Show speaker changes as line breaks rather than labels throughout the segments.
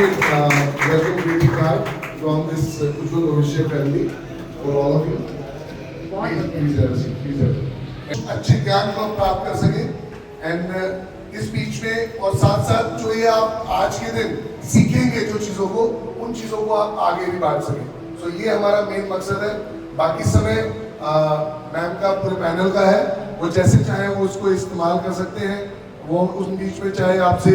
welcome greeting card from this Ujjwal Bhavishya family for all of you. Please have a seat. Please have a seat. अच्छे ज्ञान को प्राप्त कर सके and इस बीच में और साथ साथ जो ये आप आज के दिन सीखेंगे जो चीज़ों को उन चीज़ों को आप आगे भी बांट सकें. तो ये हमारा मेन मकसद है. बाकी समय मैम का पूरे पैनल का है, वो जैसे चाहे वो उसको इस्तेमाल कर सकते हैं. वो उस बीच में चाहे आपसे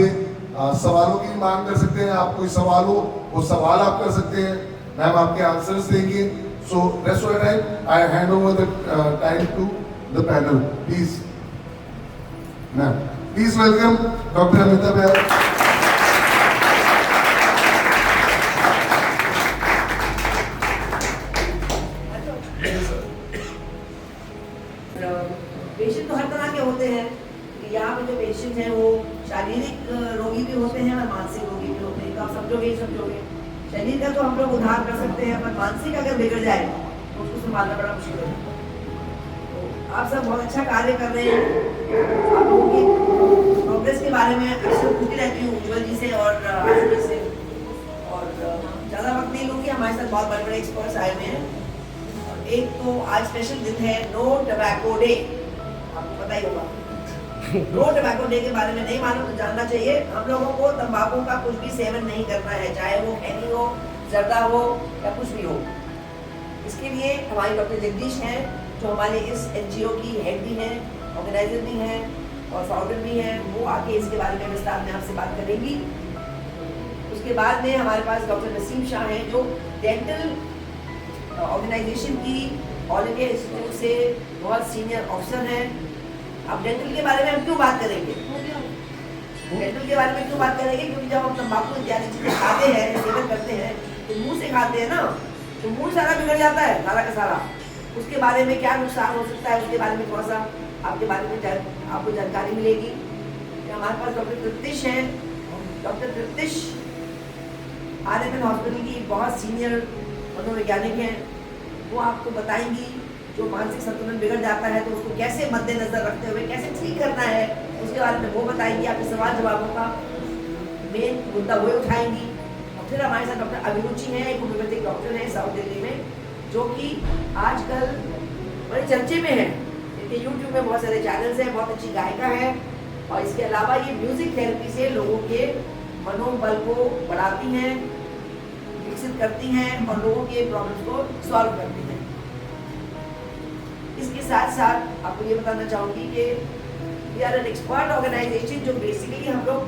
सवालों की मांग कर सकते हैं, आप कोई सवाल हो वो सवाल आप कर सकते हैं, मैम आपके आंसर्स देंगे. So rest of the time I hand over the time to the panel. Please ma'am, please welcome doctor Amita Bal.
Patient तो हर तरह के होते हैं. यहाँ पे जो पेशेंट हैं वो शारीरिक रोगी भी होते हैं और मानसिक रोगी भी होते हैं. तो आप समझोगे. शरीर का तो हम लोग उद्धार कर सकते हैं, पर मानसिक अगर बिगड़ जाए तो उसको संभालना बड़ा मुश्किल है. तो आप सब बहुत अच्छा कार्य कर रहे हैं. आप लोगों की प्रोग्रेस के बारे में अक्सर पूछती रहती हूँ उज्ज्वल जी से और आशु जी से. और ज़्यादा वक्त नहीं लूँगी, हमारे साथ बहुत बड़े एक्सपर्ट्स आए हुए हैं. और एक तो आज स्पेशल दिन है नो टबैको डे. आपको पता ही होगा. नो टबैको डे के बारे में नहीं मालूम तो जानना चाहिए. हम लोगों को तंबाकू का कुछ भी सेवन नहीं करना है, चाहे वो खैनी हो, जर्दा हो या कुछ भी हो. इसके लिए हमारे डॉक्टर जगदीश हैं जो हमारे इस एनजीओ की हेड भी हैं, ऑर्गेनाइजर भी हैं और फाउंडर भी हैं. वो आके इसके बारे में विस्तार में आपसे बात करेंगी. उसके बाद में हमारे पास डॉक्टर नसीम शाह हैं जो डेंटल ऑर्गेनाइजेशन की ऑल इंडिया इंस्टीट्यूट से बहुत सीनियर ऑफिसर हैं. अब डेंटल के बारे में हम क्यों बात करेंगे? डेंटल के बारे में क्यों बात करेंगे? क्योंकि जब हम तंबाकू इत्यादि चीजें खाते हैं, सेवन करते हैं, तो मुंह से खाते हैं ना, तो मुंह सारा बिगड़ जाता है, सारा का सारा. उसके बारे में क्या नुकसान हो सकता है, उसके बारे में थोड़ा सा आपके बारे में आपको जानकारी मिलेगी. हमारे पास डॉक्टर तृप्तिश हैं. डॉक्टर तृप्तिश RMN हॉस्पिटल की बहुत सीनियर मनोवैज्ञानिक हैं. वो आपको बताएंगी जो मानसिक संतुलन बिगड़ जाता है तो उसको कैसे मद्देनजर रखते हुए कैसे ठीक करना है, उसके बारे में वो बताएंगी. आपके सवाल जवाबों का मेन मुद्दा वो उठाएंगी. और फिर हमारे साथ डॉक्टर अभिरुचि हैं, एक होम्योपैथिक डॉक्टर हैं साउथ दिल्ली में, जो कि आजकल बड़े चर्चे में है. इनके यूट्यूब में बहुत सारे चैनल्स हैं. बहुत अच्छी गायिका है और इसके अलावा ये म्यूजिक थेरेपी से लोगों के मनोबल को बढ़ाती हैं, विकसित करती हैं और लोगों के प्रॉब्लम्स को सॉल्व करती हैं. इसके साथ साथ आपको ये बताना चाहूँगी कि we are an expert organisation जो बेसिकली हम लोग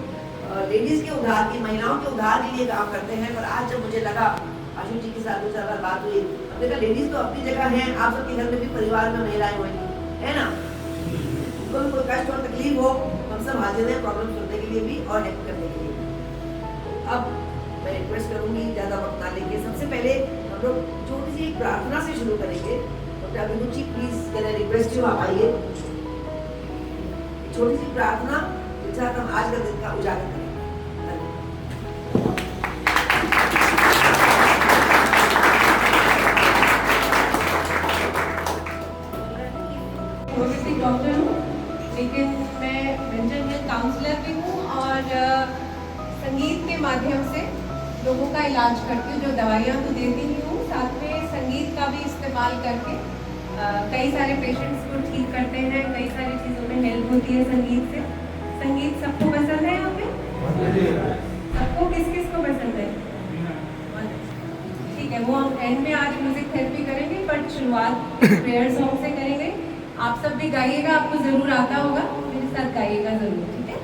लेडीज़ के उद्धार की, महिलाओं के उद्धार के लिए काम करते हैं. पर आज जब मुझे लगा, आशु जी के साथ 2-4 बार बात हुई, हमने कहा लेडीज़ तो अपनी जगह हैं, आप सबके घर में भी परिवार में महिलाएं होंगी, है ना. उनको भी कोई कष्ट और तकलीफ हो, हम सब हाजिर हैं प्रॉब्लम सुनने के लिए भी और हेल्प करने के लिए. अब मैं रिक्वेस्ट करूँगी ज़्यादा वक्त ना लेके, सबसे पहले हम लोग छोटी सी एक प्रार्थना से शुरू करेंगे. डॉक्टर अभिरुचि please can I request you, आप आइए. छोटी सी प्रार्थना के साथ हम आज का दिन का उजागर करें.
होम्योपैथिक डॉक्टर हूँ, लेकिन मैं मेंटल हेल्थ काउंसलर भी हूँ और संगीत के माध्यम से लोगों का इलाज करती हूँ. जो दवाइयाँ तो देती ही हूँ, साथ में संगीत का भी इस्तेमाल करके कई सारे पेशेंट्स को ठीक करते हैं. कई सारी चीज़ों में हेल्प होती है संगीत से. संगीत सबको पसंद है यहाँ पे? सबको किस किस को पसंद है? ठीक है, वो हम एंड में आज म्यूजिक थेरेपी करेंगे, बट शुरुआत प्रेयर सॉन्ग से करेंगे. आप सब भी गाइएगा, आपको ज़रूर आता होगा, मेरे साथ गाइएगा ज़रूर. ठीक है.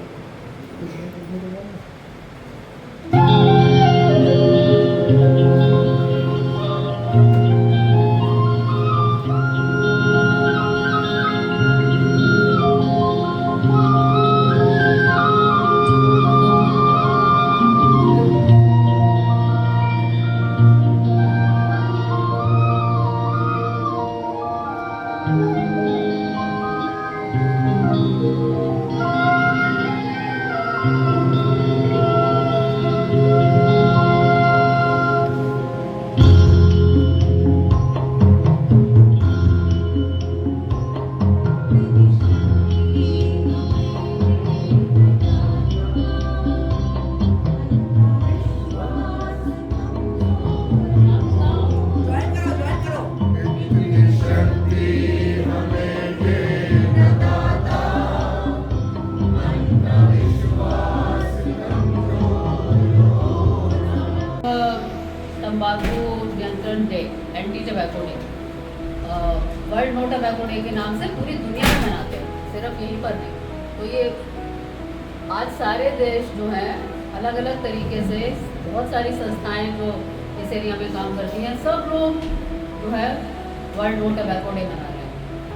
तंबाकू नियंत्रण day, anti tobacco day, world no tobacco day के नाम से पूरी दुनिया में मनाते हैं, सिर्फ यहीं पर नहीं। तो ये आज सारे देश जो हैं अलग अलग तरीके से, बहुत सारी संस्थाएं जो इस एरिया में काम करती हैं, सब लोग जो है वर्ल्ड नो टबैको डे मना रहे हैं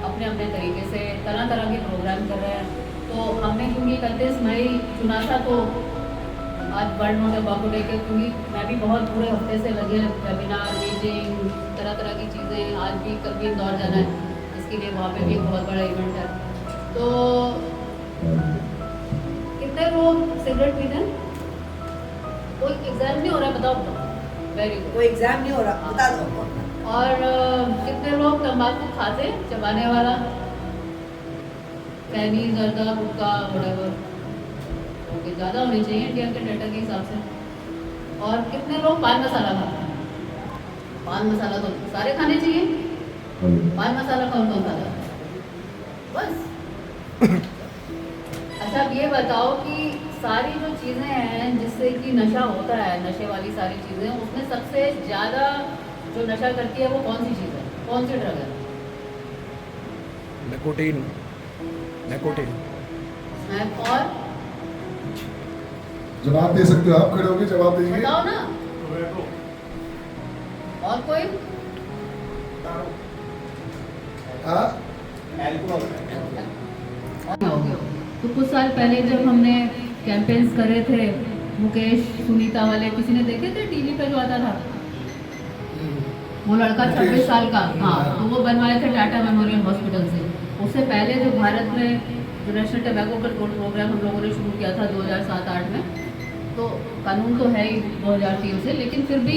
अपने अपने तरीके से, तरह तरह के प्रोग्राम कर रहे हैं। तो हमने क्योंकि 31 मई चुना था, तो आज वर्ल्ड नो टबैको डे के, क्योंकि मैं भी बहुत पूरे हफ्ते से लगे हैं, वेबिनार, मीटिंग, तरह तरह की चीज़ें, आज भी कल भी इंदौर जाना है, इसके लिए वहाँ पे भी एक बहुत बड़ा इवेंट है। तो कितने लोग सिगरेट पीते हैं? कोई एग्जाम नहीं हो रहा है, बताओ। वेरी गुड,
कोई एग्जाम नहीं हो रहा, बता दो।
और कितने लोग तंबाकू खाते, चबाने वाला, कैनी, जर्दा, हुक्का, वगैरह, ओके, ज़्यादा होनी चाहिए इंडिया के डाटा के हिसाब से। और कितने लोग पान मसाला खाते हैं? पान मसाला तो सारे खाने चाहिए। पान मसाला कौन कौन खाता है? बस। अच्छा, अब ये बताओ कि सारी जो चीज़ें हैं जिससे कि नशा होता है, नशे वाली सारी चीज़ें, उसमें सबसे ज़्यादा जो नशा करती है वो कौन सी चीज़ है, कौन सी ड्रग है?
निकोटीन। निकोटीन।
स्मैक। और
जवाब दे सकते हो आप, खड़े होके जवाब दीजिए।
बताओ ना। और कोई?
हाँ,
तो कुछ साल पहले जब हमने कैंपेन्स करे थे, मुकेश सुनीता वाले, किसी ने देखे थे टीवी पे जो आता था वो लड़का 26 साल का, हाँ, तो वो बनवाए थे टाटा मेमोरियल हॉस्पिटल से। उससे पहले जो भारत में जो नेशनल टबैको कंट्रोल प्रोग्राम हम लोगों ने शुरू किया था 2007-8 में, तो कानून तो है ही 2003 से, लेकिन फिर भी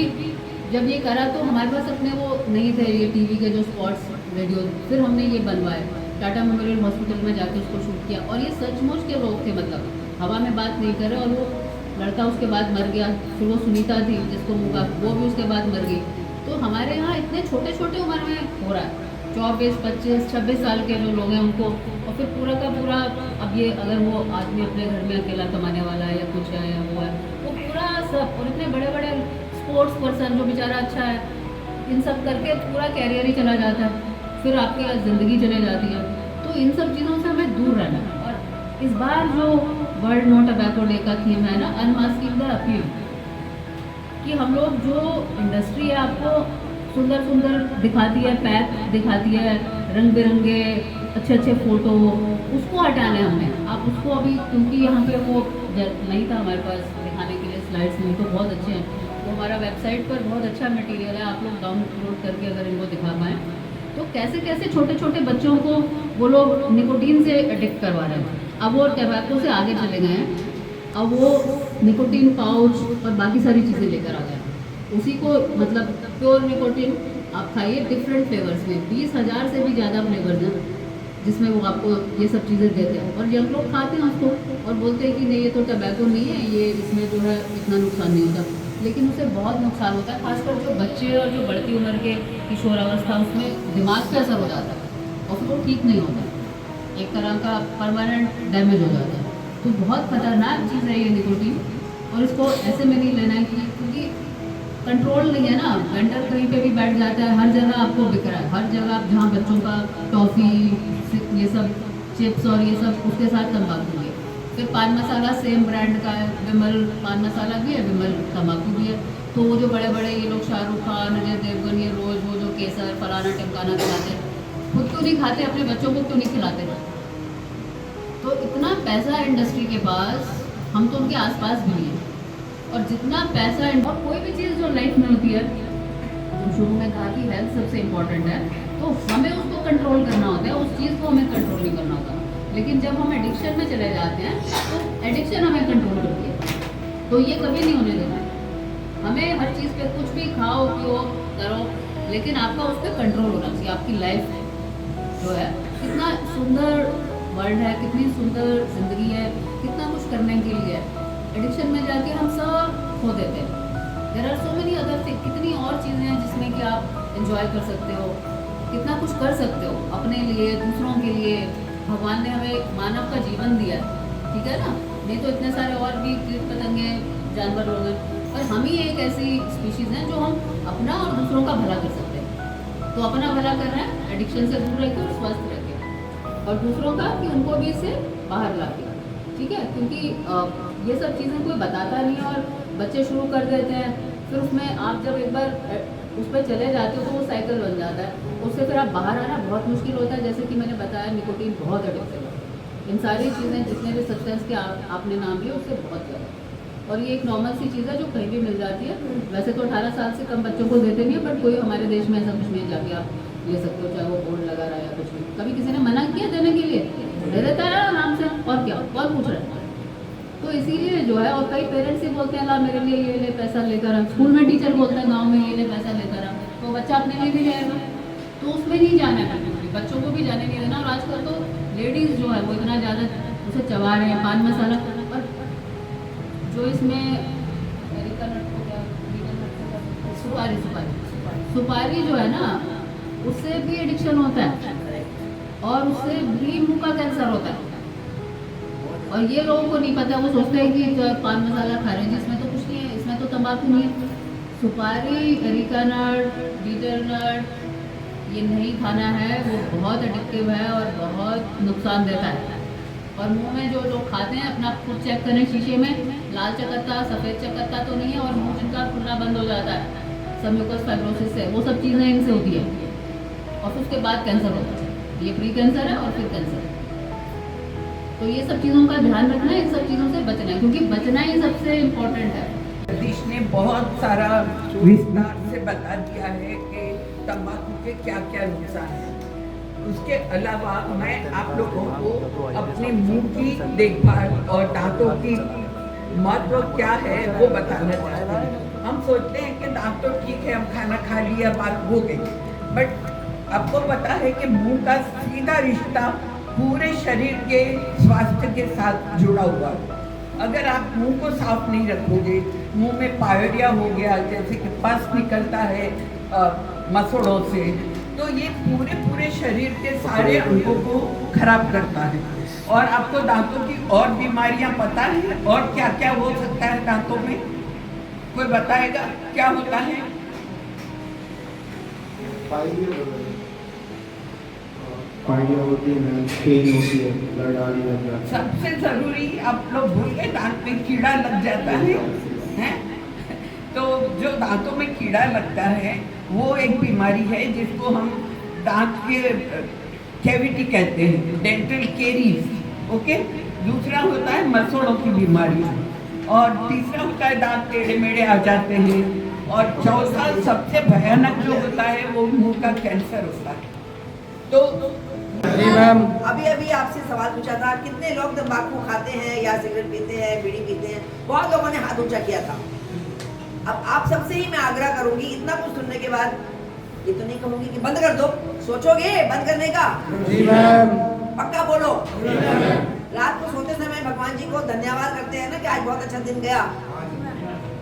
जब ये करा तो हमारे पास अपने वो नहीं थे ये टीवी के जो स्पॉट्स रेडियो, फिर हमने ये बनवाए, टाटा मेमोरियल हॉस्पिटल में जाके उसको शूट किया। और ये सचमुच के लोग थे, मतलब हवा में बात नहीं करे। और वो लड़का उसके बाद मर गया, फिर वो सुनीता थी जिसको मुका, वो भी उसके बाद मर गई। तो हमारे यहाँ इतने छोटे छोटे उम्र में हो रहा है, 24, 25, 26 साल के जो लोग हैं उनको, और फिर पूरा का पूरा, अब ये अगर वो आदमी अपने घर में अकेला कमाने वाला है या कुछ है या वो है, वो पूरा सब, और इतने बड़े बड़े स्पोर्ट्स पर्सन जो बेचारा अच्छा है, इन सब करके पूरा कैरियर ही चला जाता है, फिर आपकी ज़िंदगी चले जाती है। तो इन सब चीज़ों से हमें दूर रहना है। और इस बार जो वर्ल्ड नो टबैको डे का थीम है ना, अनमास्किंग द अपील, कि हम लोग जो इंडस्ट्री है आपको सुंदर सुंदर दिखाती है, पैक दिखाती है, रंग बिरंगे अच्छे अच्छे फ़ोटो, उसको हटाना है हमें। आप उसको अभी, क्योंकि यहाँ पे वो नहीं था हमारे पास दिखाने के लिए स्लाइड्स में, तो बहुत अच्छे हैं, तो हमारा वेबसाइट पर बहुत अच्छा मटेरियल है, आप लोग डाउनलोड करके अगर इनको दिखा पाएँ तो कैसे कैसे छोटे छोटे बच्चों को वो लोग निकोटीन से एडिक्ट करवा रहे हैं। अब वो टबैको से आगे चले गए हैं, अब वो निकोटीन पाउच और बाकी सारी चीज़ें लेकर आ गए हैं। उसी को मतलब प्योर निकोटीन आप खाइए डिफरेंट फ्लेवर्स में, 20,000 से भी ज़्यादा फ्लेवर्स हैं जिसमें वो आपको ये सब चीज़ें देते हैं। और यंग लोग खाते हैं उसको और बोलते हैं कि नहीं ये तो टबैको नहीं है, ये इसमें जो है इतना नुकसान नहीं होता, लेकिन उससे बहुत नुकसान होता है। खासकर जो बच्चे और जो बढ़ती उम्र के किशोरावस्था, उसमें दिमाग पे असर हो जाता है और फिर वो ठीक नहीं होता, एक तरह का परमानेंट डैमेज हो जाता है। तो बहुत खतरनाक चीज़ है ये निकोटीन, और इसको ऐसे में नहीं लेना है क्योंकि कंट्रोल नहीं है ना। वेंडर कहीं पे भी बैठ जाता है, हर जगह आपको बिक रहा है, हर जगह आप जहाँ बच्चों का टॉफ़ी, ये सब चिप्स और ये सब, उसके साथ तंबाकू भी है। फिर पान मसाला सेम ब्रांड का है, विमल पान मसाला भी है, विमल तंबाकू भी है। तो वो जो बड़े बड़े ये लोग शाहरुख खान, अजय देवगन, ये रोज़ वो जो केसर फलाना टिमकाना खिलाते हैं, खुद क्यों नहीं खाते, अपने बच्चों को क्यों नहीं खिलाते? तो इतना पैसा है इंडस्ट्री के पास, हम तो उनके आसपास भी नहीं हैं। और जितना पैसा, और कोई भी चीज़ जो लाइफ में होती है, जो शुरू में कहा कि हेल्थ सबसे इम्पोर्टेंट है, तो हमें उसको कंट्रोल करना होता है, उस चीज़ को हमें कंट्रोल नहीं करना होता। लेकिन जब हम एडिक्शन में चले जाते हैं तो एडिक्शन हमें कंट्रोल करती है, तो ये कभी नहीं होने देना है। हमें हर चीज़ पे कुछ भी खाओ पियो करो, लेकिन आपका उस पर कंट्रोल होना चाहिए। आपकी लाइफ जो है, कितना सुंदर वर्ल्ड है, कितनी सुंदर ज़िंदगी है, कितना कुछ करने के लिए है। एडिक्शन में जाके हम सब खो देते हैं। There are so many other thing, कितनी और चीज़ें हैं जिसमें कि आप एंजॉय कर सकते हो, कितना कुछ कर सकते हो अपने लिए, दूसरों के लिए। भगवान ने हमें मानव का जीवन दिया है, ठीक है ना, नहीं तो इतने सारे और भी कीट पतंगे जानवर लोग हैं, और हम ही एक ऐसी स्पीशीज हैं जो हम अपना और दूसरों का भला कर सकते हैं। तो अपना भला कर रहे हैं एडिक्शन से दूर रह के और स्वस्थ रह के, और दूसरों का कि उनको भी इससे बाहर ला के, ठीक है। क्योंकि ये सब चीज़ें कोई बताता नहीं है और बच्चे शुरू कर देते हैं, फिर उसमें आप जब एक बार उस पर चले जाते हो तो वो साइकिल बन जाता है, उससे फिर आप बाहर आना बहुत मुश्किल होता है। जैसे कि मैंने बताया निकोटीन बहुत एडिक्टिव है, इन सारी चीज़ें जितने भी सब्सटेंस के आपने नाम लिए उससे बहुत ज़्यादा, और ये एक नॉर्मल सी चीज़ है जो कहीं भी मिल जाती है। वैसे तो 18 साल से कम बच्चों को देते नहीं है, बट कोई हमारे देश में ऐसा कुछ नहीं है जाके आप ले सकते हो, चाहे वो बोर्ड लगा रहा है या कुछ भी। कभी किसी ने मना किया देने के लिए? दे देता है आराम से, और क्या, कौन पूछ रहा है। तो इसीलिए जो है, और कई पेरेंट्स ही बोलते हैं ला मेरे लिए ये ले पैसा लेकर आ, स्कूल में टीचर बोलते हैं गाँव में ये ले पैसा लेकर आ, तो बच्चा अपने लिए भी लेगा, तो उसमें नहीं जाना है बिल्कुल भी, बच्चों को भी जाने नहीं देना। और आजकल तो लेडीज़ जो है वो इतना ज़्यादा उसे चबा रहे हैं, पान मसाला, और जो इसमें अमेरिकन नट हो गया, सुपारी जो है ना, उससे भी एडिक्शन होता है और उससे भी मुंह का कैंसर होता है। और ये लोगों को नहीं पता, वो सोचते हैं कि जो पान मसाला खा रहे हैं जिसमें तो कुछ नहीं है, इसमें तो तंबाकू नहीं है। सुपारी, अरेका नट, बीटर नट, ये नहीं खाना है, वो बहुत एडिक्टिव है और बहुत नुकसान देता है। और मुंह में जो लोग खाते हैं, अपना खुद चेक करें शीशे में, लाल चकत्ता सफ़ेद चकत्ता तो नहीं है, और मुंह जिनका खुलना बंद हो जाता है सम्यूकस फाइब्रोसिस से, वो सब चीज़ें इनसे होती है, और फिर उसके बाद कैंसर होता है। ये प्री कैंसर है और फिर कैंसर। तो ये सब चीज़ों का ध्यान रखना है, इन सब चीज़ों से बचना है, क्योंकि बचना ही सबसे इम्पोर्टेंट है।
जगदीश ने बहुत सारा विस्तार से बता दिया है कि तंबाकू के क्या क्या नुकसान हैं। उसके अलावा मैं आप लोगों को अपने मुंह की देखभाल और दांतों की महत्व क्या है वो बताना चाहते हैं। हम सोचते हैं कि दांत तो ठीक है, हम खाना खा लिया, बात हो गई, बट आपको पता है कि मुंह का सीधा रिश्ता पूरे शरीर के स्वास्थ्य के साथ जुड़ा हुआ है। अगर आप मुंह को साफ नहीं रखोगे, मुंह में पायरिया हो गया, जैसे कि पस निकलता है मसोड़ों से, तो ये पूरे शरीर के सारे अंगों को खराब करता है। और आपको दांतों की और बीमारियां पता है और क्या क्या हो सकता है दांतों में? कोई बताएगा क्या होता है?
पाइलिया होती है, पेन होती है, ब्लड आने लग जाता है।
सबसे जरूरी आप लोग भूल गए, दांत में कीड़ा लग जाता है, हैं? तो जो दांतों में कीड़ा लगता है वो एक बीमारी है जिसको हम दांत के कैविटी कहते हैं, डेंटल केरीज, ओके। दूसरा होता है मसोड़ों की बीमारी, और तीसरा होता है दांत टेढ़े मेढ़े आ जाते हैं, और चौथा सबसे भयानक जो होता है वो मुंह का कैंसर होता है। तो
जी मैम,
अभी आपसे सवाल पूछा था, कितने लोग तंबाकू खाते हैं या सिगरेट पीते हैं, बीड़ी पीते हैं? बहुत लोगों ने हाथ ऊंचा किया था। अब आप सबसे ही मैं आग्रह करूंगी, इतना कुछ सुनने के बाद ये तो नहीं कहूंगी कि बंद कर दो, सोचोगे बंद करने का?
जी मैम,
पक्का बोलो। रात को सोते समय भगवान जी को धन्यवाद करते हैं ना कि आज बहुत अच्छा दिन गया,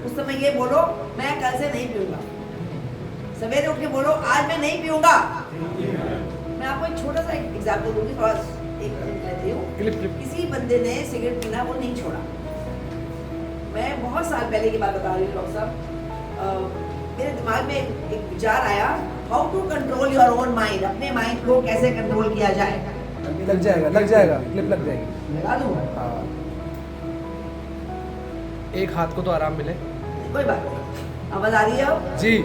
उस समय ये बोलो मैं कल से नहीं पीऊंगा। सवेरे उठ के बोलो आज मैं नहीं पीऊंगा। मैं आपको एक छोटा सा एग्जाम्पल दूंगी, थोड़ा एक मिनट लेती हूँ। किसी बंदे ने सिगरेट पीना वो नहीं छोड़ा। मैं बहुत साल पहले की बात बता रही हूँ डॉक्टर साहब। मेरे दिमाग में एक विचार आया, how to control your own mind, अपने माइंड को कैसे कंट्रोल किया जाए।
लग जाएगा, क्लिप लग जाएगी।
लगा दूँ?
हाँ, एक हाथ को तो आराम मिले।
कोई बात नहीं, आवाज आ रही है अब?
जी।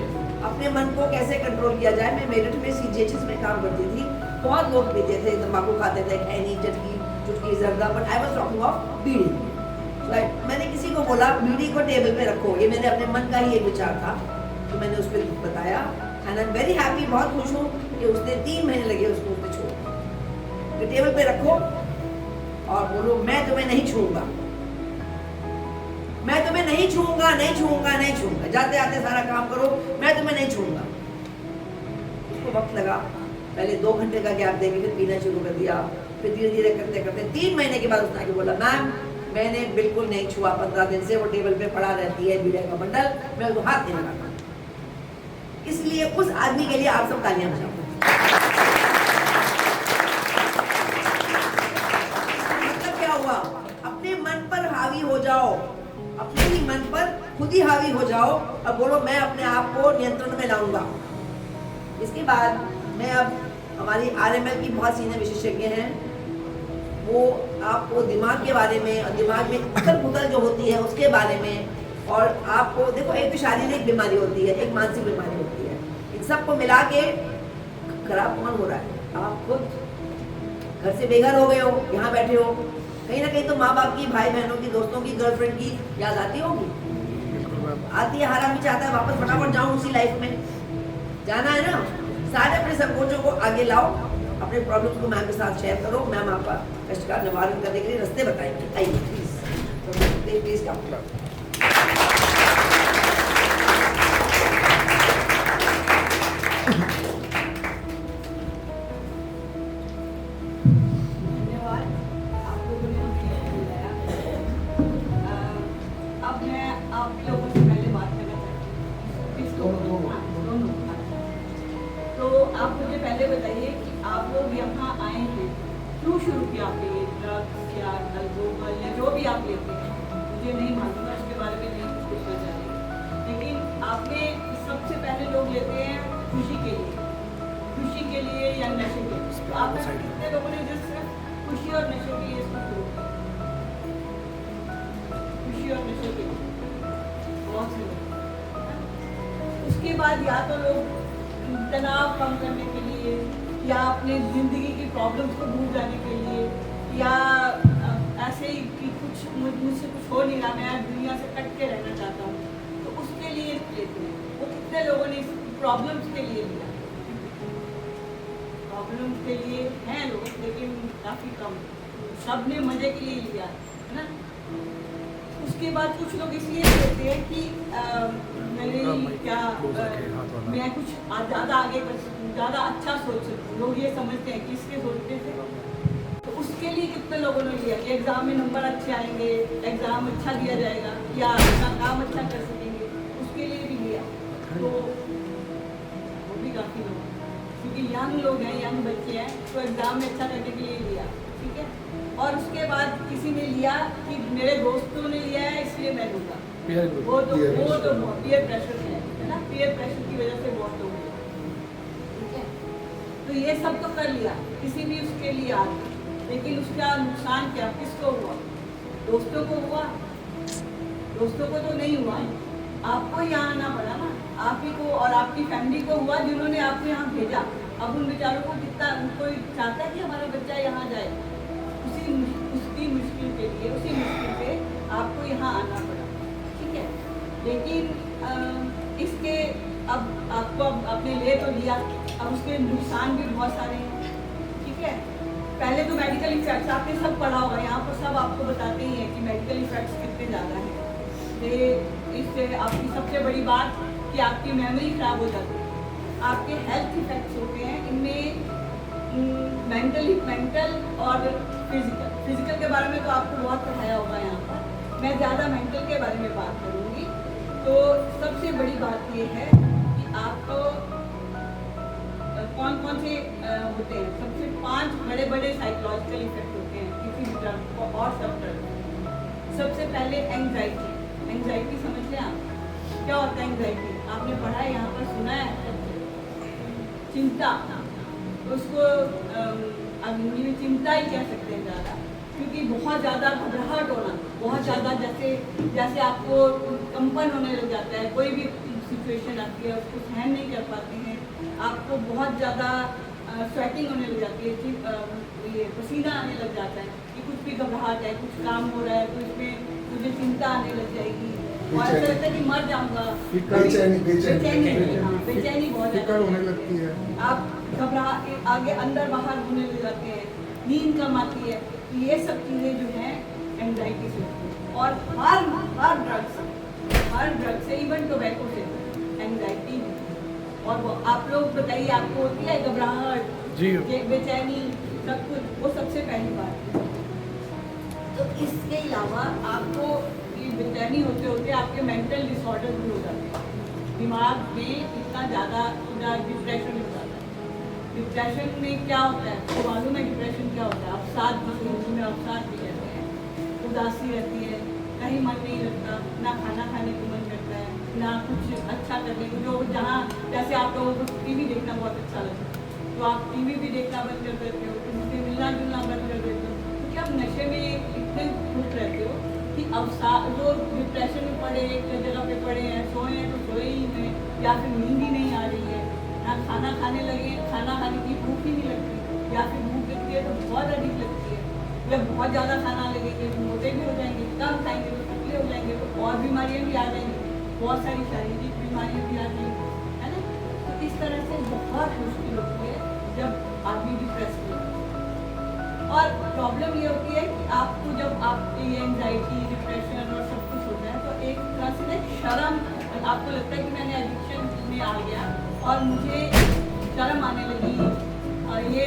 अपने मन को कैसे कंट्रोल किया जाए। मैं मेरठ में सीजीएचएस में काम करती थी, बहुत लोग पीते थे, तंबाकू खाते थे, खैनी, चुटकी, जर्दा, but I was talking of bidi. मैंने किसी को बोला बीड़ी को टेबल पे रखो, ये मेरे अपने मन का ही एक विचार था, तो मैंने उस पर बताया, and I am very happy, बहुत खुश हूँ कि उसने 3 महीने लगे उसको उसने छोड़। तो टेबल पे रखो और बोलो मैं तुम्हें नहीं छूऊंगा, मैं तुम्हें नहीं छूऊंगा, नहीं छूऊंगा, नहीं छूऊंगा, जाते आते सारा काम करो, मैं तुम्हें नहीं छूऊंगा। उसको वक्त लगा, पहले 2 घंटे का गैप देके फिर पीना शुरू कर दिया, फिर धीरे धीरे करते करते 3 महीने के बाद उसने आके बोला मैम मैंने बिल्कुल नहीं छुआ, 15 दिन से वो टेबल पे पड़ा रहती है बीड़ी का बंडल, मैं उसको हाथ नहीं लगाता। इसलिए उस आदमी के लिए आप सब तालियां बजाओ। मतलब क्या हुआ? अपने मन पर हावी हो जाओ, अपने ही मन पर खुद ही हावी हो जाओ और बोलो मैं अपने आप को नियंत्रण में लाऊंगा। इसके बाद मैं अब हमारी RML की बहुत सीनियर विशेषज्ञ हैं, वो आपको दिमाग के बारे में और दिमाग में उथल पुथल जो होती है उसके बारे में, और आपको देखो एक तो शारीरिक बीमारी होती है, एक मानसिक बीमारी होती है, इन सबको मिला के खराब कौन हो रहा है? आप खुद घर से बेघर हो गए हो, यहाँ बैठे हो, कहीं ना कहीं तो माँ बाप की, भाई बहनों की, दोस्तों की, गर्लफ्रेंड की याद आती होगी, आती है। हर आदमी चाहता है वापस फटाफट जाऊं उसी लाइफ में, जाना है ना। सारे अपने संकोचों को आगे लाओ, अपने प्रॉब्लम्स को मैम के साथ शेयर करो, मैम आपका कष्ट का निवारण करने के लिए रास्ते बताएंगे। आइए प्लीज प्लीज कम।
अब मैं आप लोगों से पहले बात करना चाहती हूँ। तो आप मुझे पहले बताइए कि आप लोग यहाँ आए हैं, क्यों शुरू किया आपने ये ड्रग्स या अल्कोहल या जो भी आप लेते हैं, मुझे नहीं मालूम है, उसके बारे में नहीं पूछना चाहिए। लेकिन आपने सबसे पहले लोग लेते हैं खुशी के लिए या नशे के लिए। तो आप में कितने लोगों ने जो सिर्फ खुशी और नशे के लिए इसको शुरू किया? खुशी और नशे के लिए बहुत से लोग। उसके बाद या तो लोग तनाव कम करने के लिए, या अपने ज़िंदगी की प्रॉब्लम्स को भूल जाने के लिए, या ऐसे ही कि कुछ मुझसे कुछ हो नहीं रहा, मैं दुनिया से कट के रहना चाहता हूँ, तो उसके लिए लेते हैं। वो कितने लोगों ने इस प्रॉब्लम्स के लिए लिया? प्रॉब्लम्स के लिए हैं लोग, लेकिन काफ़ी कम। सब ने मज़े के लिए लिया है ना। उसके बाद कुछ लोग इसलिए लेते हैं कि मैंने क्या मैं कुछ ज़्यादा आगे कर सकूँ, ज़्यादा अच्छा सोच सकूँ। लोग ये समझते हैं कि इसके सोचने से, तो उसके लिए कितने लोगों ने लिया कि एग्ज़ाम में नंबर अच्छे आएंगे, एग्ज़ाम अच्छा दिया जाएगा, या अपना काम अच्छा कर सकेंगे, उसके लिए भी लिया। तो वो भी काफ़ी लोग, क्योंकि यंग लोग हैं, यंग बच्चे हैं, तो एग्ज़ाम में अच्छा करने के लिए लिया, ठीक है। और उसके बाद किसी ने लिया कि मेरे दोस्तों ने लिया है इसलिए मैं लूँगा, वो तो पीयर प्रेशर है ना, पीयर प्रेशर की वजह से बहुत लोग हैं, ठीक है। तो ये सब तो कर लिया, किसी भी उसके लिए आ गया, लेकिन उसका नुकसान क्या किसको हुआ? दोस्तों को हुआ? दोस्तों को तो नहीं हुआ, आपको यहाँ आना पड़ा ना, आप ही को और आपकी फैमिली को हुआ, जिन्होंने आपको यहाँ भेजा। अब उन बेचारों को कितना, कोई चाहता है कि हमारा बच्चा यहाँ जाए, उसकी मुश्किल के लिए, उसी मुश्किल पे आपको यहाँ आना पड़ा, ठीक है। लेकिन इसके अब आपको आपने ले तो लिया, अब उसके नुकसान भी बहुत सारे हैं, ठीक है। पहले तो मेडिकल इफेक्ट्स आपने सब पढ़ा होगा, यहाँ पर सब आपको बताते ही हैं कि मेडिकल इफेक्ट्स कितने ज़्यादा हैं। इससे आपकी सबसे बड़ी बात कि आपकी मेमोरी खराब हो जाती है। आपके हेल्थ इफेक्ट्स होते हैं, इनमें मेंटल और फिजिकल के बारे में तो आपको बहुत पढ़ाया होगा यहाँ पर, मैं ज़्यादा मेंटल के बारे में बात करूँगी। तो सबसे बड़ी बात ये है कि आपको कौन कौन से होते हैं, सबसे 5 बड़े बड़े साइकोलॉजिकल इफेक्ट होते हैं किसी भी ड्रग और सब ड्रग। सबसे पहले एंग्जाइटी समझ लें आप, क्या होता है एंग्जाइटी? आपने पढ़ा है, यहाँ पर सुना है, चिंता, उसको अंग्रेजी में चिंता ही कह सकते हैं ज़्यादा, क्योंकि बहुत ज़्यादा घबराहट होना, बहुत ज़्यादा जैसे आपको कंपन होने लग जाता है, कोई भी सिचुएशन आती है उसको सहन नहीं कर पाते हैं, आपको बहुत ज़्यादा स्वेटिंग होने लग जाती है, ये पसीना आने लग जाता है कि कुछ भी घबराहट है, कुछ काम हो रहा है तो इसमें मुझे चिंता आने लग जाएगी, और ऐसा लगता है कि मर जाऊँगा, बेचैनी बहुत ज़्यादा होने लगती है, आप घबराहट आगे अंदर बाहर होने लग जाते हैं, नींद कम आती है। ये सब चीज़ें जो हैं एंग्जाइटी से होती हैं, और हर ड्रग से इवन टोबैको से एंग्जाइटी है। और वो आप लोग बताइए, आपको होती है घबराहट, बेचैनी, सब कुछ, वो सबसे पहली बात है। तो इसके अलावा आपको ये बेचैनी होते होते आपके मेंटल डिसऑर्डर भी हो जाते हैं, दिमाग में इतना ज़्यादा डिप्रेशन हो जाता है। डिप्रेशन में क्या होता है, तो मालूम है डिप्रेशन क्या होता है? अवसाद, हिंदी में अवसाद भी कहते हैं, उदासी रहती है,
कहीं मन नहीं लगता, ना खाना खाने को मन करता है, ना कुछ अच्छा करने को। जो जहाँ जैसे आप लोगों को टीवी देखना बहुत अच्छा लगता है, तो आप टीवी भी देखना बंद कर देते हो, किसी से मिलना जुलना बंद कर देते हो, क्योंकि आप नशे में इतने खुश रहते हो कि अब जो डिप्रेशन में पड़े, एक जगह पे पड़े हैं, सोए हैं तो सोए ही नहीं, या फिर नींद ही नहीं आ रही है, ना खाना खाने लगे, खाना खाने की भूख ही नहीं लगती, या फिर भूख लगती है तो बहुत अधिक लगती है, जब बहुत ज़्यादा खाना लगेंगे तो मोटे भी हो जाएंगे, कम खाएंगे तो पतले हो जाएंगे, तो और बीमारियाँ भी आ जाएंगी, बहुत सारी शारीरिक बीमारियाँ भी आ जाएंगी, है ना। तो इस तरह से बहुत मुश्किल होती है जब आदमी डिप्रेस होता है। और प्रॉब्लम ये होती है कि आपको जब आपकी ये एंजाइटी, डिप्रेशन और सब कुछ होता है, तो एक तरह से ना शर्म, आपको लगता है कि मैंने एडिक्शन में आ गया और मुझे शर्म आने लगी, और ये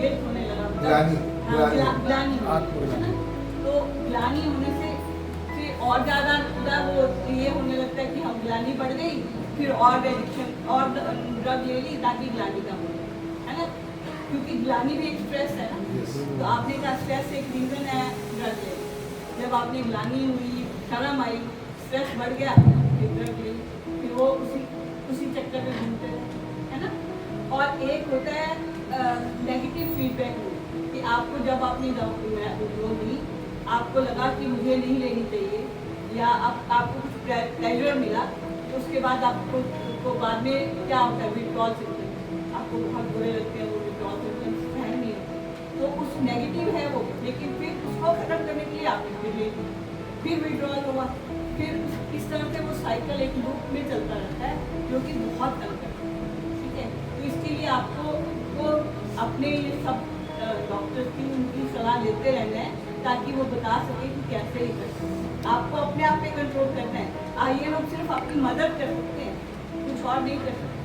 गिल्ट होने लगा,
ग्लानि,
ग्लानि, है ना। तो ग्लानि होने से फिर और ज़्यादा वो ये होने लगता है कि हम ग्लानि बढ़ गई, फिर और एडिक्शन और ड्रग ले ली ताकि ग्लानि कम हो, है ना, क्योंकि ग्लानि भी एक स्ट्रेस है ना। तो आपने कहा स्ट्रेस एक रीज़न है ड्रग ले, जब आपने ग्लानि हुई, शर्म आई, स्ट्रेस बढ़ गया, फिर ड्रग ले, फिर वो उसी चक्कर में घूमते हैं, है ना। और एक होता है नेगेटिव फीडबैक कि आपको जब आपने जो ली, आपको लगा कि मुझे नहीं लेनी चाहिए, या आपको कुछ प्लेजर मिला, तो उसके बाद आपको बाद में क्या होता है, विड्रॉल सिम्टम्स, आपको बहुत बुरे लगते हैं, वो विड्रॉल सिम्टम्स सहन नहीं होते, तो उस नेगेटिव है वो, लेकिन फिर उसको ख़त्म करने के लिए आपने फिर ले, फिर विड्रॉल हुआ, फिर इस तरह से वो साइकिल एक लूप में चलता रहता है, जो कि बहुत तंग करता है, ठीक है। तो इसके लिए आपको अपने ये सब डॉक्टर्स की उनकी सलाह लेते रहना है, ताकि वो बता सके कि कैसे ही कर सकते हैं। आपको अपने आप पे कंट्रोल करना है, ये लोग सिर्फ आपकी मदद कर सकते हैं, कुछ और नहीं कर सकते,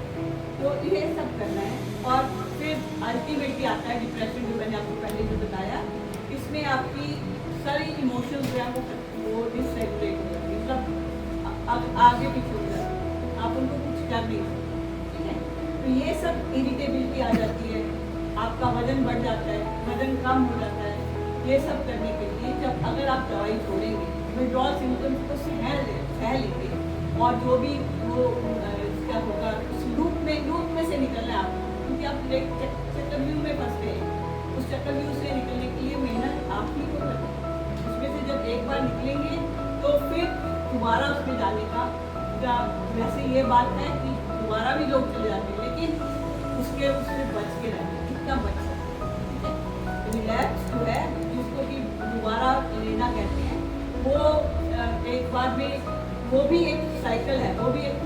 तो ये सब करना है। और फिर अल्टीमेटली आता है डिप्रेशन, जो मैंने आपको पहले जो बताया, इसमें आपकी सारी इमोशंस जो है वो डिसरेगुलेट हो जाती है, मतलब आगे पीछे हो जाती है, आप उनको कुछ कर नहीं सकते, ठीक है। तो ये सब इरिटेबिलिटी आ जाती है, आपका वजन बढ़ जाता है, वजन कम हो जाता है, ये सब करने के लिए जब अगर आप दवाई छोड़ेंगे, विड्रॉल सिम्टम्स को सह लेंगे, और जो भी वो क्या होगा, उस लूप में से निकलना है आपको, क्योंकि आप एक चक्रव्यूह में फंसते हैं, उस चक्रव्यूह से निकलने के लिए मेहनत आप ही को करनी है। उसमें से जब एक बार निकलेंगे तो फिर दोबारा उसमें जाने का वैसे ये बात है कि दोबारा भी लोग चले जाते हैं, लेकिन उससे बच के रहना, कितना बच सकते हैं, ठीक है। रिलैक्स जो है, जिसको कि दोबारा लेना कहते हैं, वो एक बार में वो भी एक साइकिल है, वो भी एक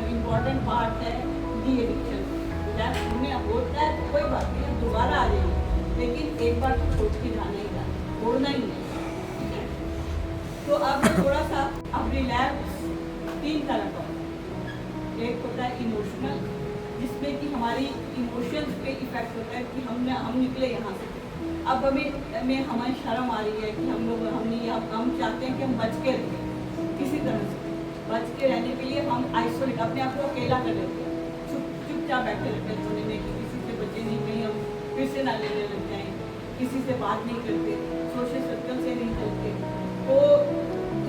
इम्पॉर्टेंट पार्ट है डी एडिक्शन। रिलैक्स होने होता है तो कोई बात नहीं, दोबारा आ जाएगी, लेकिन एक बार तो छोड़ के जाना ही था, छोड़ना ही है, ठीक है। तो अब थोड़ा सा अब रिलैक्स 3 तरह का, एक होता है इमोशनल, जिसमें कि हमारी इमोशंस पे इफेक्ट होता है कि हम निकले यहाँ से, अब हमें शर्म आ रही है कि हम चाहते हैं कि हम बच के रहें, किसी तरह से बच के रहने के लिए हम आइसोलेट अपने आप को अकेला कर लेते हैं, चुपचाप बैठे रहते हैं सोने में, कि किसी से बचे नहीं, कहीं हम फिर से ना लेने लग जाएँ, किसी से बात नहीं करते, सोशल सर्कल से नहीं चलते। तो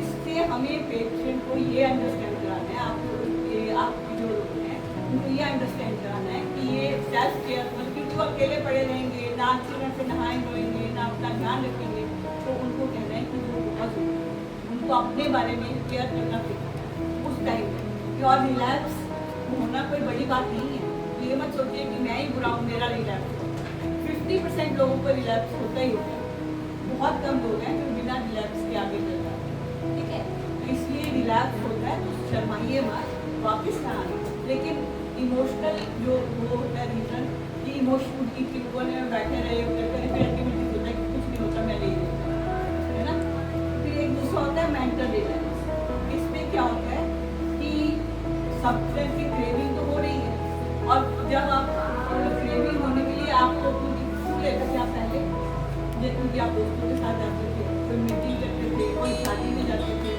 इससे हमें पेशेंट को ये अंडरस्टैंड कराना है, आपके जो लोग हैं उनको ये अंडरस्टैंड कराना है कि ये सेल्फ केयर, क्योंकि वो अकेले पड़े रहेंगे, ना अच्छी तरह से नहाएं धोएंगे, ना अपना ध्यान रखेंगे, तो उनको कहना है कि वो बहुत उनको अपने बारे में केयर करना सीखना उस टाइम में। और रिलैक्स होना कोई बड़ी बात नहीं है, ये मत सोचिए कि मैं ही बुरा हूँ, मेरा रिलैक्स हो, 50% लोगों को रिलैक्स होता ही होता है, बहुत कम लोग हैं जो बिना रिलैक्स के आगे चल जाते हैं, ठीक है। तो इसलिए रिलैक्स होता है तो शर्माइए मत, वापस ना आए। लेकिन इमोशनल जो वो होता है रीज़न कि इमोशन की कोने में बैठे रहे फिर एक्टिविटीज होता है कि कुछ नहीं होता, मैं ले लेता, है ना। फिर एक दूसरा होता है मेंटल रिलैक्स, इसमें क्या होता है कि सब्सटेंस की क्रेविंग तो हो रही है, और जब आप क्रेविंग होने के लिए आपको लेकर के आप पहले क्योंकि आप दोस्तों के साथ जाते थे, कोई मीटिंग करते थे, कोई शादी में जाते थे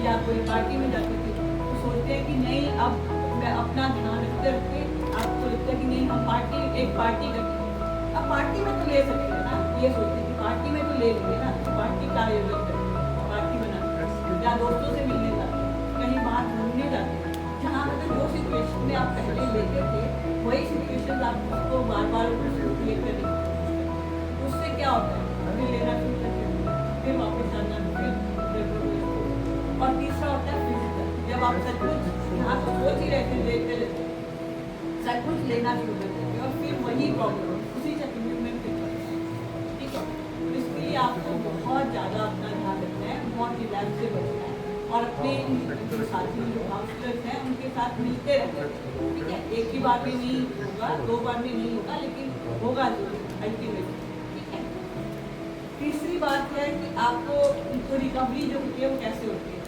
या कोई पार्टी में जाते थे, तो सोचते हैं कि नहीं अब मैं अपना ध्यान रखते रखते आपको लगता है कि नहीं हम एक पार्टी करते हैं, अब पार्टी में तो ले सकते हैं ना, ये सोचते हैं कि पार्टी में तो ले लेंगे ना, आयोजन करते हैं, पार्टी बनाते हैं या दोस्तों से मिलने जाते हैं, कहीं बाहर घूमने जाते हैं, जहाँ मतलब जो सिचुएशन में आप पहले लेते थे वही सिचुएशन आप उसको बार बार लेकर नहीं करते। उससे क्या होता है, फिर लेना शुरू करते हैं, फिर वापस आना, फिर और तीसरा होता है फिजिकल। जब आप सचमुच यहाँ तो सोच ही रहे थे देखते लेते सचमुच लेना शुरू कर देते हैं और फिर वही प्रॉब्लम उसी चक्कर में फिर करते हैं। ठीक है, तो इसके लिए आपको बहुत ज़्यादा अपना ध्यान रखना है, बहुत रिलैक्स से बचना है और अपने जो साथी जो काउंसलर्स हैं उनके साथ मिलते रहते हैं। ठीक है, एक ही बार में नहीं होगा, 2 बार में नहीं होगा, लेकिन होगा जरूर अल्टीमेटली। ठीक है, तीसरी बात है कि आपको तो रिकवरी जो होती है वो कैसे होती है,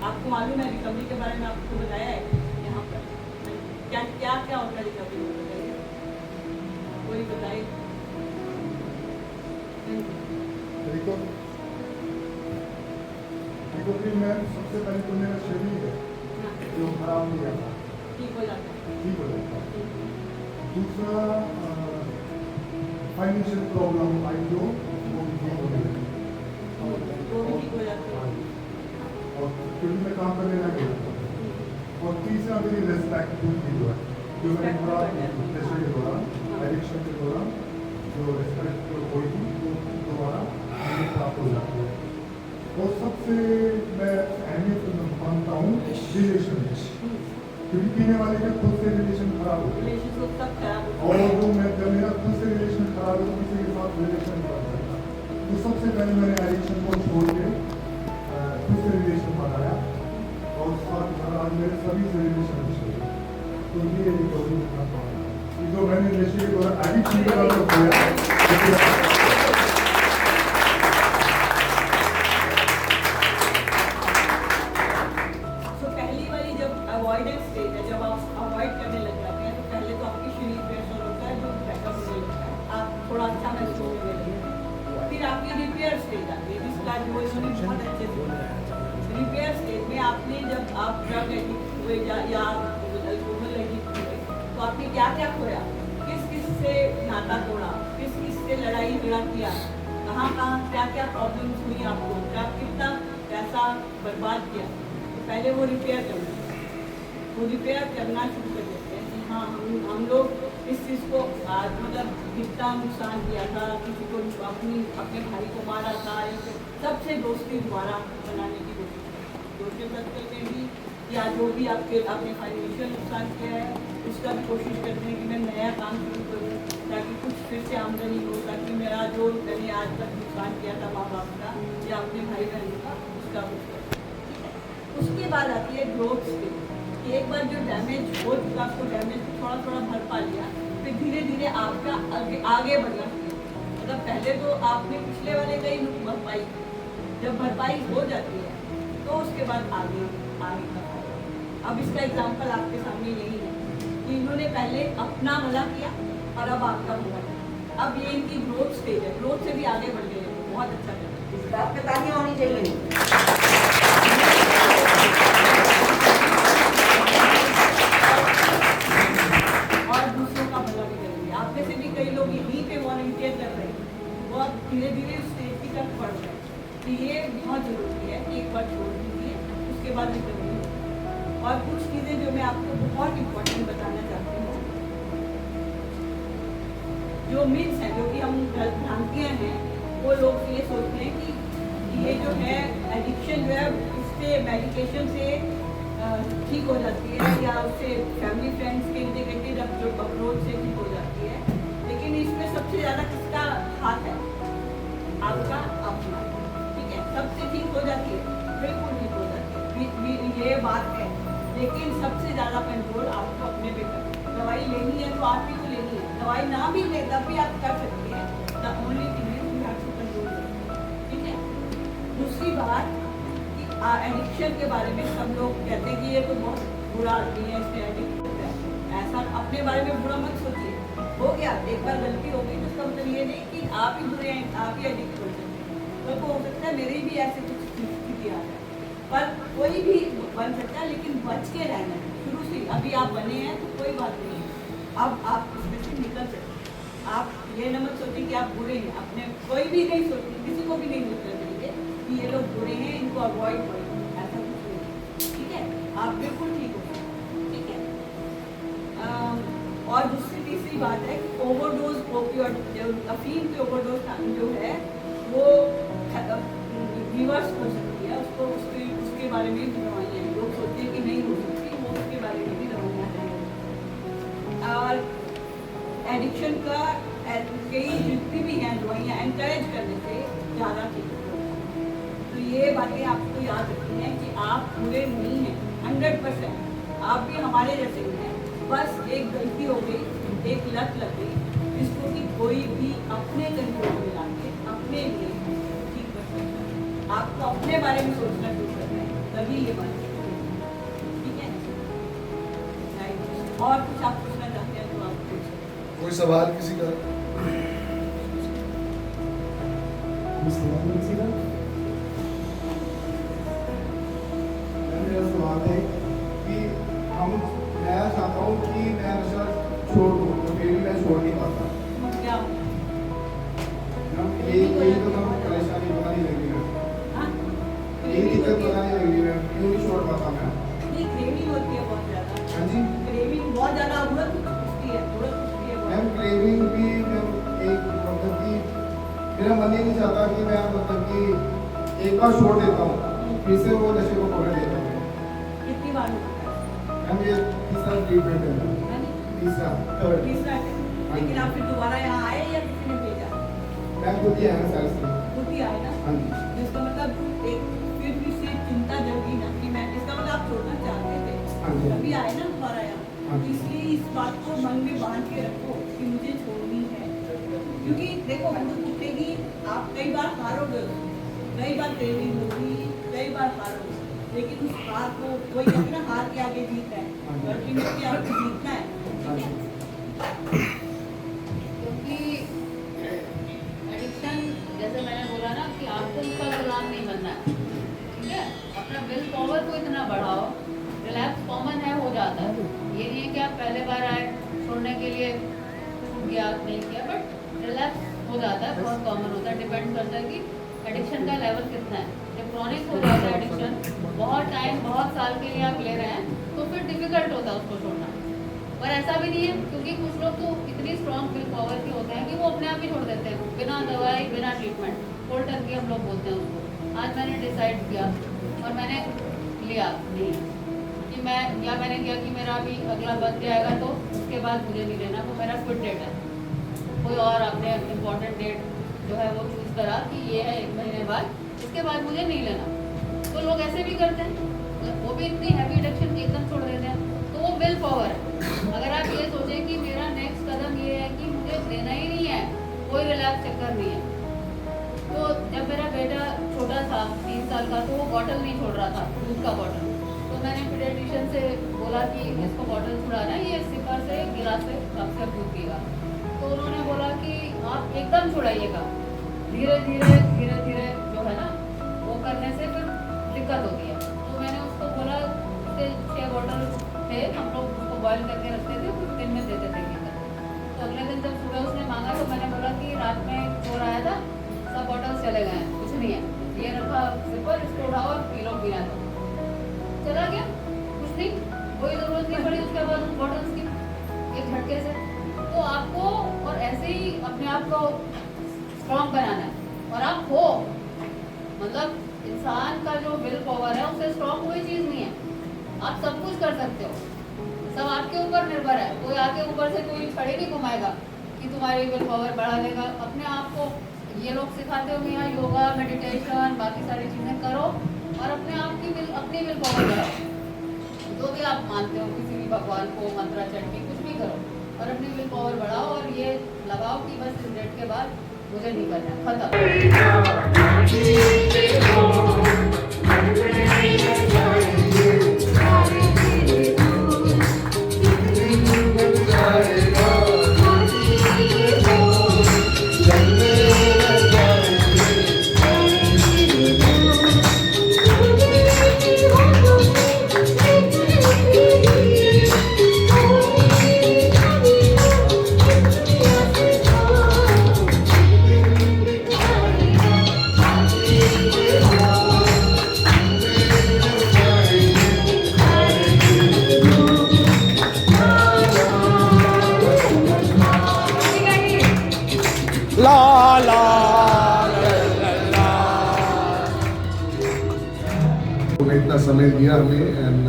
आपको मालूम है रिकवरी के बारे में आपको बताया है यहाँ पर, क्या क्या क्या होता है रिकवरी में, बताइए कोई बताइए।
रिकवरी में सबसे पहले तो मेरा शरीर है जो खराब हो गया था,
ठीक हो जाता है।
ठीक हो जाता है। दूसरा फाइनेंशियल प्रॉब्लम आई जो वो भी ठीक होने लगी
वो भी ठीक हो जाता है।
और क्योंकि मैं काम करने लग गया था। और तीसरा मेरी रेस्पेक्ट की जो है जो मैंने खराब नशे के दौरान, एडिक्शन के दौरान जो रेस्पेक्ट हुई थी वो दोबारा मुझे प्राप्त हो जाती है। और सबसे मैं अहमियत मानता हूँ रिलेशन, क्योंकि पीने वाले के खुद से रिलेशन खराब होते हैं
रिलेशनशिप सब खराब हो
और वो मैं जब मेरा खुद से रिलेशन खराब हो किसी के साथ रिलेशन नहीं बन सकता। तो सबसे पहले मैंने एडिक्शन को छोड़ के खुद से रिलेशन बनाया और साथ आज मेरे सभी से रिलेशन अच्छे हुए। तो ये रिकवरी करना पड़ा, जो मैंने नशे के द्वारा एडिक्शन के द्वारा खोया।
अवॉइडेंस स्टेज है, जब आप अवॉइड करने लग जाते हैं तो पहले तो आपकी शरीर प्रेशर होता है जो बैकअप होने लगता है, आप थोड़ा अच्छा महसूस होने लगते हैं। फिर आपकी रिपेयर स्टेज आती है जिसका जो इन्होंने बहुत अच्छे से बोला। रिपेयर स्टेज में आपने जब आप ड्रग एडिक्ट हुए या अल्कोहल एडिक्ट हुए तो आपने क्या क्या खोया, किस किस से नाता तोड़ा, किस किस से लड़ाई झगड़ा किया, कहाँ कहाँ क्या क्या प्रॉब्लम्स हुई आपको, क्या कितना पैसा बर्बाद किया। तो पहले वो रिपेयर करना, वो रिपेयर करना शुरू कर देते हैं कि हाँ हम लोग इस चीज़ को मतलब कितना नुकसान किया था, किसी को अपने भाई को मारा था, सबसे दोस्ती दोबारा बनाने की कोशिश करें। सोशल सर्कल में भी या जो भी आपने फाइनेंशियल नुकसान किया है उसका भी कोशिश करते हैं कि मैं नया काम शुरू करूँ ताकि कुछ फिर से आमदनी हो, ताकि मेरा जो मैंने आज तक नुकसान किया था माँ बाप का या अपने भाई बहनों का उसका कुछ करें। उसके बाद आती है ग्रोथ स्टेज। एक बार जो डैमेज हो चुका उसको डैमेज को थोड़ा थोड़ा भर पा लिया, फिर धीरे धीरे आपका आगे बढ़ना चाहिए। मतलब पहले तो आपने पिछले वाले का ही भरपाई, जब भरपाई हो जाती है तो उसके बाद आगे आगे। अब इसका एग्जांपल आपके सामने यही है कि इन्होंने पहले अपना भला किया और अब आपका भला किया। अब ये इनकी ग्रोथ स्टेज है, ग्रोथ से भी आगे बढ़ गए, बहुत अच्छा कर।
इस बात पे तालियां होनी चाहिए। आपने से भी कई लोग यहीं पे वॉलंटियर कर रहे हैं, बहुत धीरे धीरे उस स्टेज की तरफ बढ़ रहे हैं। तो ये बहुत जरूरी है कि एक बार छोड़ दीजिए उसके बाद रिकवरी। और कुछ चीज़ें जो मैं आपको बहुत इम्पोर्टेंट बताना चाहती हूँ, जो मिथ्स हैं, जो कि हम भ्रांतियाँ हैं, वो लोग ये सोचते हैं कि ये जो है एडिक्शन जो है इससे मेडिकेशन से ठीक हो जाती है या उससे फैमिली फ्रेंड्स के इंटीग्रेटेड अप्रोच से ठीक हो जाती है। लेकिन इसमें सबसे ज़्यादा किसका हाथ है? आपका अपना। ठीक है, सबसे ठीक हो जाती है, बिल्कुल ठीक हो जाती है, ये बात है। लेकिन सबसे ज़्यादा कंट्रोल आपको अपने पे करना। दवाई लेनी है तो आप ही को लेनी है, दवाई ना भी ले तब भी आप कर सकते हैं। The only thing is you have to control. ठीक है, दूसरी बात एडिक्शन के बारे में सब लोग कहते हैं कि ये तो बहुत बुरा आदमी है, इसमें एडिक्ट होता है। ऐसा अपने बारे में बुरा मत सोचिए, हो गया एक बार गलती हो गई तो इसका मतलब ये नहीं कि आप ही बुरे हैं, आप ही एडिक्ट हो सकते हैं। तो हो सकता है मेरी भी ऐसे कुछ स्थिति आ जाए, पर कोई भी बन सकता है, लेकिन बच के रहना है शुरू से। अभी आप बने हैं तो कोई बात नहीं है, अब आप इसमें से निकल सकते हैं। आप ये न मत सोचिए कि आप बुरे हैं, अपने कोई भी नहीं सोचिए, किसी को भी नहीं सोचना चाहिए
कि ये लोग बुरे हैं, इनको अवॉइड करो, ऐसा कुछ नहीं, ठीक है? आप बिल्कुल ठीक हो, ठीक है? और दूसरी तीसरी बात है कि ओवरडोज ओपियोइड, जो अफीम की ओवरडोज जो है वो रिवर्स हो सकती है, उसके बारे में भी दवाइयाँ हैं। लोग सोचते हैं कि नहीं हो सकती, वो उसके बारे में भी दवाइयाँ हैं। और एडिक्शन का कई जितनी भी हैं दवाइयाँ एनकरेज करने से ज़्यादा ठीक है। तो ये बातें आपको याद रखनी है कि आप बुरे नहीं हैं 100%, आप भी हमारे जैसे ही हैं। बस एक गलती हो गई, एक लत लग गई, जिसको कि कोई भी अपने कंट्रोल में ला के अपने लिए ठीक कर सकता है। आपको अपने बारे में सोचना शुरू करना है, तभी ये बात ठीक है। और कुछ आप पूछना चाहते हैं तो आप पूछ सकते हैं।
कोई सवाल किसी का?
मेरा सवाल है कि मैं चाहता हूँ कि मैं नशा छोड़ दूँ, तो फिर भी मैं छोड़ नहीं पाता।
क्या
यही तो मैं परेशानी बताने लगी है,
हाँ?
यही दिक्कत बताने लगी है, क्यों नहीं छोड़ पाता मैं?
ये क्रेविंग होती है बहुत ज़्यादा।
हाँ जी
क्रेविंग बहुत ज़्यादा उड़द उठती है, उड़द उठती है।
मैम, क्रेविंग भी मैम एक मतलब कि मेरा मन ही नहीं चाहता कि मैं मतलब कि एक बार छोड़ देता हूँ, फिर से वो नशे को पकड़ लेता हूँ।
कितनी बार होता है?
मैम ये तीसरा ट्रीटमेंट है मैम, तीसरा थर्ड।
तीसरा है। लेकिन आप फिर दोबारा यहाँ आए या किसी ने भेजा?
मैम खुद ही है ना सर से।
खुद ही आए ना?
हाँ जी
जिसका मतलब एक फिर भी से चिंता जगी ना कि मैं, इसका मतलब आप छोड़ना चाहते
हाँ जी।
थे, तभी आए ना दोबारा यहाँ।
हाँ जी।
इसलिए इस बात को मन में बांध के रखो कि मुझे छोड़नी है, क्योंकि देखो उड़द उठेगी, आप कई बार हारोगे, कई बार ट्रेनिंग होगी, कई बार हारोगे, लेकिन उस हार को कोई कहते ना हार के आगे जीतता है, अल्टीमेटली आपको जीतना है, ठीक है?
क्योंकि एडिक्शन जैसे मैंने बोला ना कि आपको उसका गुलाम नहीं बनना है, ठीक है? अपना विल पावर को इतना बढ़ाओ, रिलैक्स कॉमन है, हो जाता है। ये नहीं है कि आप पहले बार आए छोड़ने के लिए छूट गया नहीं किया, बट रिलैक्स हो जाता है, बहुत कॉमन होता है। डिपेंड करता है कि एडिक्शन का लेवल कितना है। जब क्रॉनिक हो जाता है एडिक्शन, बहुत टाइम बहुत साल के लिए आप ले रहे हैं, तो फिर डिफिकल्ट होता है उसको छोड़ना। पर ऐसा भी नहीं है, क्योंकि कुछ लोग तो इतनी स्ट्रॉन्ग विल पावर के होते हैं कि वो अपने आप ही छोड़ देते हैं, बिना दवाई बिना ट्रीटमेंट, कोल्ड टर्की हम लोग बोलते हैं उसको। आज मैंने डिसाइड किया और मैंने लिया नहीं कि मैं, या मैंने किया कि मेरा अभी अगला बच जाएगा तो उसके बाद मुझे नहीं लेना, वो मेरा क्विट डेट है। कोई और आपने इम्पॉर्टेंट डेट जो है वो चूज़ करा कि ये है 1 महीने बाद, इसके बाद मुझे नहीं लेना। तो लोग ऐसे भी करते हैं, वो भी इतनी हैवी एडिक्शन एकदम छोड़ देते हैं। तो वो विल पावर है। अगर आप ये सोचें कि मेरा नेक्स्ट कदम ये है कि मुझे लेना ही नहीं है, कोई रिलैक्स चक्कर नहीं है। तो जब मेरा बेटा छोटा था 3 साल का, तो वो बॉटल नहीं छोड़ रहा था, दूध का बॉटल। तो मैंने पीडियाट्रिशियन से बोला कि इसको बॉटल छुड़ाना है, ये सिपर से गिलास से कप से दूध पिएगा। तो उन्होंने बोला कि आप एकदम छुड़ाइएगा, धीरे धीरे जो है ना वो करने से फिर दिक्कत होती है। तो मैंने उसको बोला, उसके 6 बॉटल थे, हम लोग उसको बॉयल करके रखते थे, कुछ दिन में देते थे पीकर। तो अगले दिन जब सुबह उसने मांगा तो मैंने बोला कि रात में चोर आया था, सब बॉटल्स चले गए हैं, कुछ नहीं है, ये रखा सिपर, इसको उठाओ और पी लो, पीना दो। चला गया, कुछ नहीं, कोई ज़रूरत नहीं पड़ी उसके बाद उन बॉटल्स की एक झटके से। तो आपको और ऐसे ही अपने आप को स्ट्रॉन्ग बनाना है, और आप हो, मतलब इंसान का जो विल पावर है उससे स्ट्रॉन्ग कोई चीज़ नहीं है। आप सब कुछ कर सकते हो, सब आपके ऊपर निर्भर है। कोई आके ऊपर से कोई छड़ी नहीं घुमाएगा कि तुम्हारी विल पावर बढ़ा देगा। अपने आप को ये लोग सिखाते हो कि यहाँ योगा, मेडिटेशन, बाकी सारी चीज़ें करो और अपने आप की अपनी विल पावर बढ़ाओ। जो भी आप मानते हो, किसी भी भगवान को, मंत्रा चंडी, कुछ भी करो और अपनी विल पावर बढ़ाओ और ये लगाओ कि बस इस डेट के बाद मुझे नहीं करना, खत्म।
इतना समय दिया हमें and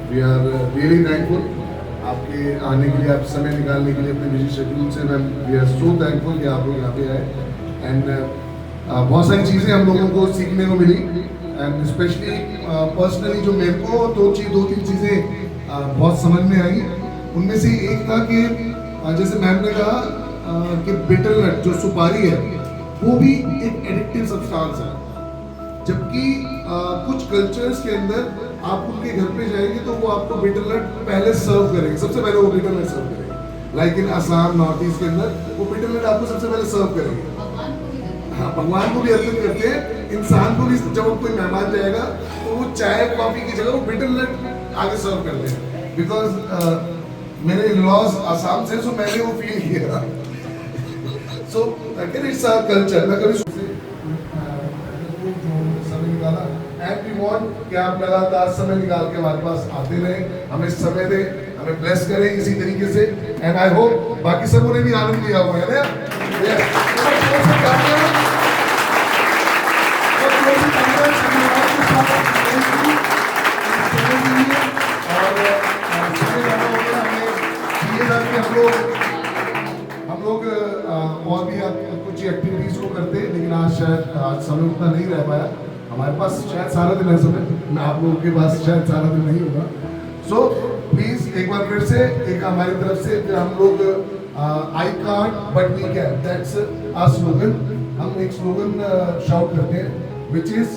we are really thankful आपके आने के लिए, आप समय निकालने के लिए अपने बिजी शेड्यूल से। Ma'am we are so thankful कि आप लोग यहाँ पे आए एंड बहुत सारी चीज़ें हम लोगों को सीखने को मिली एंड स्पेशली पर्सनली जो मेरे को दो तीन चीज़ें बहुत समझ में आई। उनमें से एक था कि जैसे मैम ने कहा कि बिटर नट जो सुपारी है वो भी एक एडिक्टिव सब्सटेंस है, जबकि कुछ कल्चर्स के अंदर आप उनके घर पे जाएंगे तो वो आपको बिटर नट पहले सर्व करेंगे, सबसे पहले वो बिटर नट सर्व करेंगे। Like in Assam north east के अंदर वो बिटर नट आपको सबसे पहले सर्व करेंगे। हाँ, भगवान को भी अर्पित करते हैं, इंसान को भी जब कोई मेहमान जाएगा तो वो चाय कॉफी की जगह वो बिटर नट आगे सर्व करते हैं। बिकॉज मेरे इन-लॉज असम से, सो मैंने वो फील किया। So it's a culture. मैं कभी समय निकाला एंड वी वांट कि आप लगातार समय निकाल के हमारे पास आते रहें, हमें समय दें, हमें ब्लेस करें इसी तरीके से। एंड आई होप बाकी सबों ने भी आनंद लिया हुआ है ना। हम लोग और भी कुछ एक्टिविटीज को करते हैं, लेकिन आज समय उतना नहीं रह पाया। हमारे पास शायद सारा दिन है समय, मैं आप लोगों के पास शायद सारा दिन नहीं होगा। सो प्लीज एक बार फिर से एक हमारी तरफ से फिर हम लोग I can't but we can, that's our slogan. हम एक स्लोगन शाउट करते हैं which is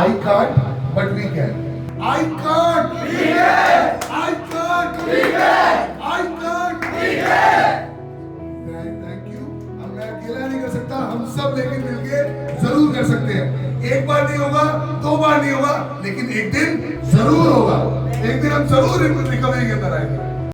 I can't but we can. I can't we can, I can't we can, I can't we can. Thank you. अब मैं अकेला नहीं कर सकता, हम सब लेकिन मिलके जरूर कर सकते हैं। एक बार नहीं होगा, दो बार नहीं होगा, लेकिन एक दिन जरूर होगा। एक दिन हम जरूर रिकवरी के अंदर आएंगे।